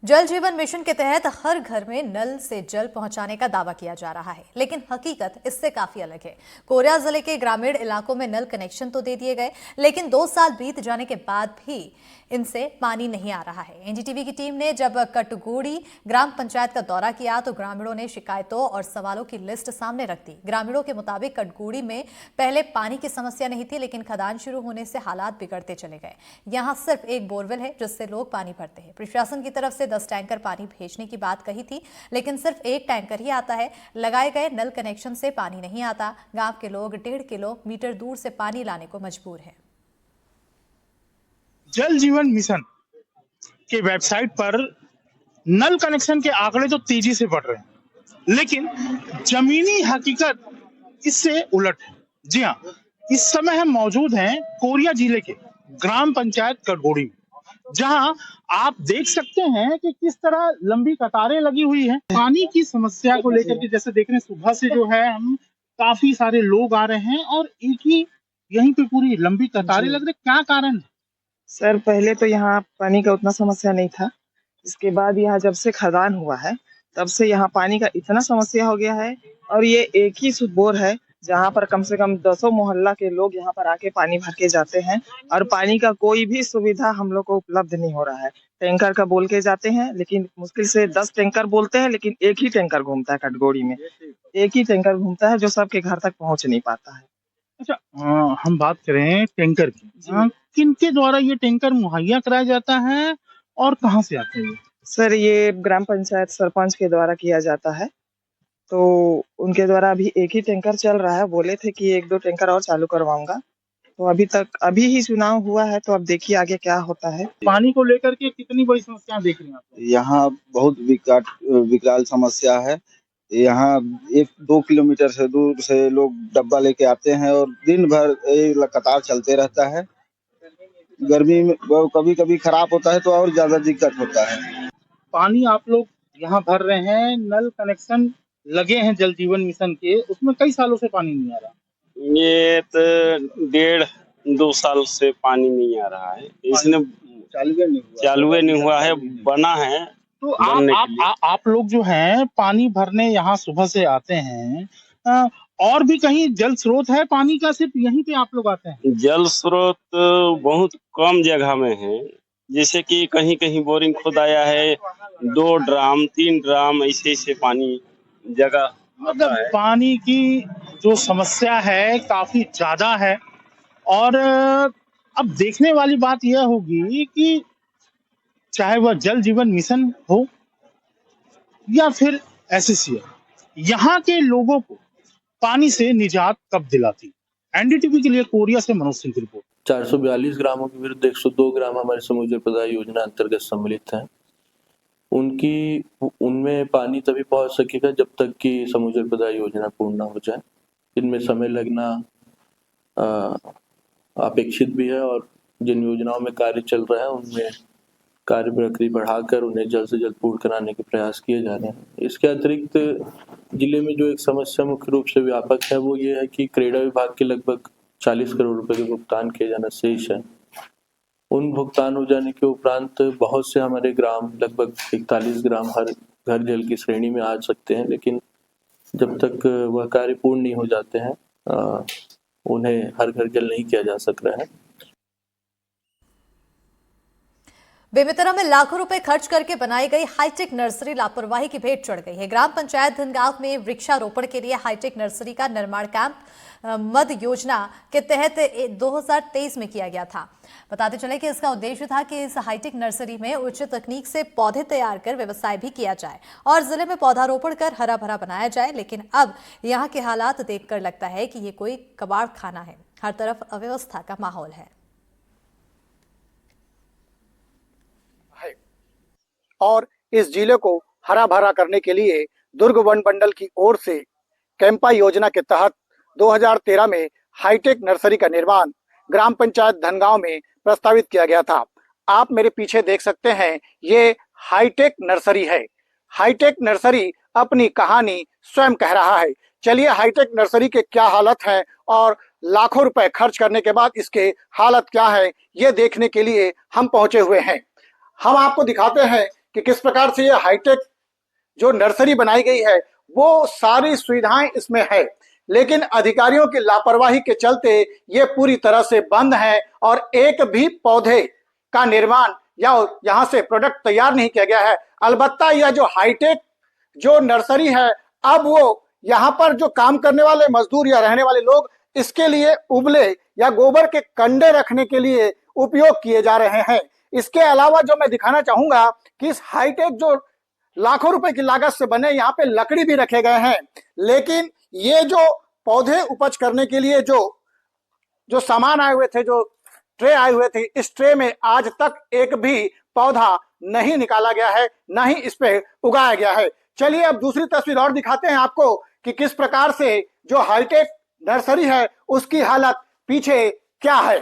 जल जीवन मिशन के तहत हर घर में नल से जल पहुंचाने का दावा किया जा रहा है, लेकिन हकीकत इससे काफी अलग है। कोरिया जिले के ग्रामीण इलाकों में नल कनेक्शन तो दे दिए गए, लेकिन 2 साल बीत जाने के बाद भी इनसे पानी नहीं आ रहा है। एनडीटीवी की टीम ने जब कटगोड़ी ग्राम पंचायत का दौरा किया तो ग्रामीणों ने शिकायतों और सवालों की लिस्ट सामने रख दी। ग्रामीणों के मुताबिक कटगोड़ी में पहले पानी की समस्या नहीं थी, लेकिन खदान शुरू होने से हालात बिगड़ते चले गए। यहाँ सिर्फ एक बोरवेल है जिससे लोग पानी भरते हैं। प्रशासन की तरफ से 10 टैंकर पानी भेजने की बात कही थी, लेकिन सिर्फ एक टैंकर ही आता है। लगाए गए नल कनेक्शन से पानी नहीं आता। गांव के लोग 1.5 किलोमीटर दूर से पानी लाने को मजबूर हैं। जल जीवन मिशन के वेबसाइट पर नल कनेक्शन के आंकड़े तो तेजी से बढ़ रहे हैं, लेकिन जमीनी हकीकत इससे उलट है। जी हाँ, इस समय हम मौजूद हैं कोरिया जिले के ग्राम पंचायत कटगोड़ी में, जहां आप देख सकते हैं कि किस तरह लंबी कतारें लगी हुई हैं। पानी की समस्या को लेकर के जैसे देख रहे हैं, सुबह से जो है हम काफी सारे लोग आ रहे हैं और एक ही यहीं पे पूरी लंबी कतारें लग रही। क्या कारण है? सर, पहले तो यहाँ पानी का उतना समस्या नहीं था। इसके बाद यहाँ जब से खदान हुआ है तब से यहाँ पानी का इतना समस्या हो गया है। और ये एक ही बोर है जहाँ पर कम से कम 10 मोहल्ला के लोग यहाँ पर आके पानी भर के जाते हैं, और पानी का कोई भी सुविधा हम लोग को उपलब्ध नहीं हो रहा है। टैंकर का बोल के जाते हैं, लेकिन मुश्किल से 10 टैंकर बोलते हैं, लेकिन एक ही टैंकर घूमता है कटगोड़ी में। एक ही टैंकर घूमता है जो सबके घर तक पहुँच नहीं पाता है। अच्छा, हम बात करें टैंकर की, किनके द्वारा ये टैंकर मुहैया कराया जाता है और कहाँ से आते हैं? सर, ये ग्राम पंचायत सरपंच के द्वारा किया जाता है, तो उनके द्वारा अभी एक ही टैंकर चल रहा है। बोले थे कि 1-2 टैंकर और चालू करवाऊंगा, तो अभी ही चुनाव हुआ है, तो अब देखिए आगे क्या होता है। पानी को लेकर के कितनी बड़ी समस्या देख रहे हैं आप? यहाँ बहुत विकराल समस्या है। यहाँ 1-2 किलोमीटर से दूर से लोग डब्बा लेके आते हैं और दिन भर लगातार चलते रहता है। गर्मी में कभी कभी खराब होता है तो और ज्यादा दिक्कत होता है। पानी आप लोग यहाँ भर रहे हैं, नल कनेक्शन लगे हैं जल जीवन मिशन के, उसमें कई सालों से पानी नहीं आ रहा। ये तो 1.5-2 साल से पानी नहीं आ रहा है। इसने चालू नहीं हुआ है, बना है। तो आप लोग जो हैं पानी भरने यहाँ सुबह से आते हैं, और भी कहीं जल स्रोत है पानी का, सिर्फ यहीं पे आप लोग आते हैं? जल स्रोत बहुत कम जगह में है, जैसे कि कहीं कहीं बोरिंग खुदाया है, 2 ड्राम 3 ड्राम ऐसे पानी जगह। मतलब पानी की जो समस्या है काफी ज्यादा है। और अब देखने वाली बात यह होगी कि चाहे वह जल जीवन मिशन हो या फिर एससीएल, यहाँ के लोगों को पानी से निजात कब दिलाती। एनडीटीवी के लिए कोरिया से मनोज सिंह की रिपोर्ट। 442 ग्रामों के विरुद्ध 102 ग्राम हमारे समूह जल प्रदाय योजना अंतर्गत सम्मिलित हैं। उनमें पानी तभी पहुंच सकेगा जब तक कि समूह जल प्रदाय योजना पूर्ण ना हो जाए। इनमें समय लगना अपेक्षित भी है, और जिन योजनाओं में कार्य चल रहा है उनमें कार्य प्रक्रिया बढ़ाकर उन्हें जल्द से जल्द पूर्ण कराने के प्रयास किए जा रहे हैं। इसके अतिरिक्त जिले में जो एक समस्या मुख्य रूप से व्यापक है वो ये है कि क्रेडा विभाग के लगभग 40 करोड़ रुपए के भुगतान किए जाना शेष है। उन भुगतान हो जाने के उपरांत बहुत से हमारे ग्राम, लगभग 41 ग्राम हर घर जल की श्रेणी में आ सकते हैं, लेकिन जब तक वह कार्य पूर्ण नहीं हो जाते हैं उन्हें हर घर जल नहीं किया जा सक रहा है। बेमेतरा में लाखों रुपए खर्च करके बनाई गई हाईटेक नर्सरी लापरवाही की भेंट चढ़ गई है। ग्राम पंचायत धनगांव में वृक्षारोपण के लिए हाईटेक नर्सरी का निर्माण कैंप मद योजना के तहत 2023 में किया गया था। बताते चले कि इसका उद्देश्य था कि इस हाईटेक नर्सरी में उच्च तकनीक से पौधे तैयार कर व्यवसाय भी किया जाए और जिले में पौधारोपण कर हरा भरा बनाया जाए। लेकिन अब यहाँ के हालात देखकर लगता है कि ये कोई कबाड़ खाना है। हर तरफ अव्यवस्था का माहौल है। और इस जिले को हरा भरा करने के लिए दुर्ग वन मंडल की ओर से कैंपा योजना के तहत 2013 में हाईटेक नर्सरी का निर्माण ग्राम पंचायत धनगांव में प्रस्तावित किया गया था। आप मेरे पीछे देख सकते हैं, ये हाईटेक नर्सरी है। हाईटेक नर्सरी अपनी कहानी स्वयं कह रहा है। चलिए हाईटेक नर्सरी के क्या हालत है और लाखों रुपए खर्च करने के बाद इसके हालत क्या है, ये देखने के लिए हम पहुंचे हुए हैं। हम आपको दिखाते हैं कि किस प्रकार से यह हाईटेक जो नर्सरी बनाई गई है वो सारी सुविधाएं इसमें है, लेकिन अधिकारियों की लापरवाही के चलते ये पूरी तरह से बंद है और एक भी पौधे का निर्माण या यहाँ से प्रोडक्ट तैयार नहीं किया गया है। अलबत्ता यह जो हाईटेक जो नर्सरी है, अब वो यहाँ पर जो काम करने वाले मजदूर या रहने वाले लोग इसके लिए उबले या गोबर के कंडे रखने के लिए उपयोग किए जा रहे हैं। इसके अलावा जो मैं दिखाना चाहूंगा कि इस हाईटेक जो लाखों रुपए की लागत से बने यहाँ पे लकड़ी भी रखे गए हैं, लेकिन ये जो पौधे उपज करने के लिए जो सामान आए हुए थे, जो ट्रे आए हुए थे, इस ट्रे में आज तक एक भी पौधा नहीं निकाला गया है, ना ही इस पे उगाया गया है। चलिए अब दूसरी तस्वीर और दिखाते हैं आपको कि किस प्रकार से जो हाईटेक नर्सरी है उसकी हालत पीछे क्या है।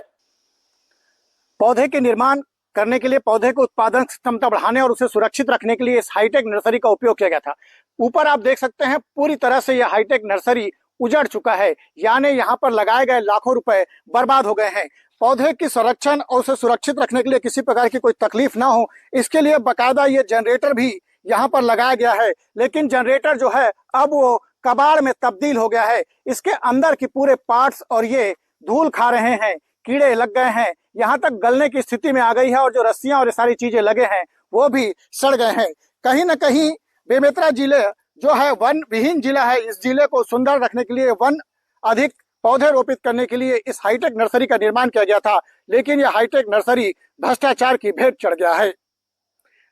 पौधे के निर्माण करने के लिए, पौधे को उत्पादन क्षमता बढ़ाने और उसे सुरक्षित रखने के लिए इस हाईटेक नर्सरी का उपयोग किया गया था। ऊपर आप देख सकते हैं पूरी तरह से यह हाईटेक नर्सरी उजड़ चुका है, यानी यहाँ पर लगाए गए लाखों रुपए बर्बाद हो गए हैं। पौधे की संरक्षण और उसे सुरक्षित रखने के लिए किसी प्रकार की कोई तकलीफ ना हो, इसके लिए बाकायदा ये जनरेटर भी यहाँ पर लगाया गया है, लेकिन जनरेटर जो है अब वो कबाड़ में तब्दील हो गया है। इसके अंदर की पूरे पार्ट्स और ये धूल खा रहे हैं, कीड़े लग गए हैं, यहाँ तक गलने की स्थिति में आ गई है और जो रस्सियां और ये सारी चीजें लगे हैं वो भी सड़ गए हैं। कहीं ना कहीं बेमेतरा जिले जो है वन विहीन जिला है, इस जिले को सुंदर रखने के लिए वन अधिक पौधे रोपित करने के लिए इस हाईटेक नर्सरी का निर्माण किया गया था, लेकिन यह हाईटेक नर्सरी भ्रष्टाचार की भेंट चढ़ गया है।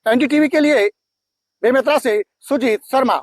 एनडीटीवी के लिए बेमेतरा से सुजीत शर्मा।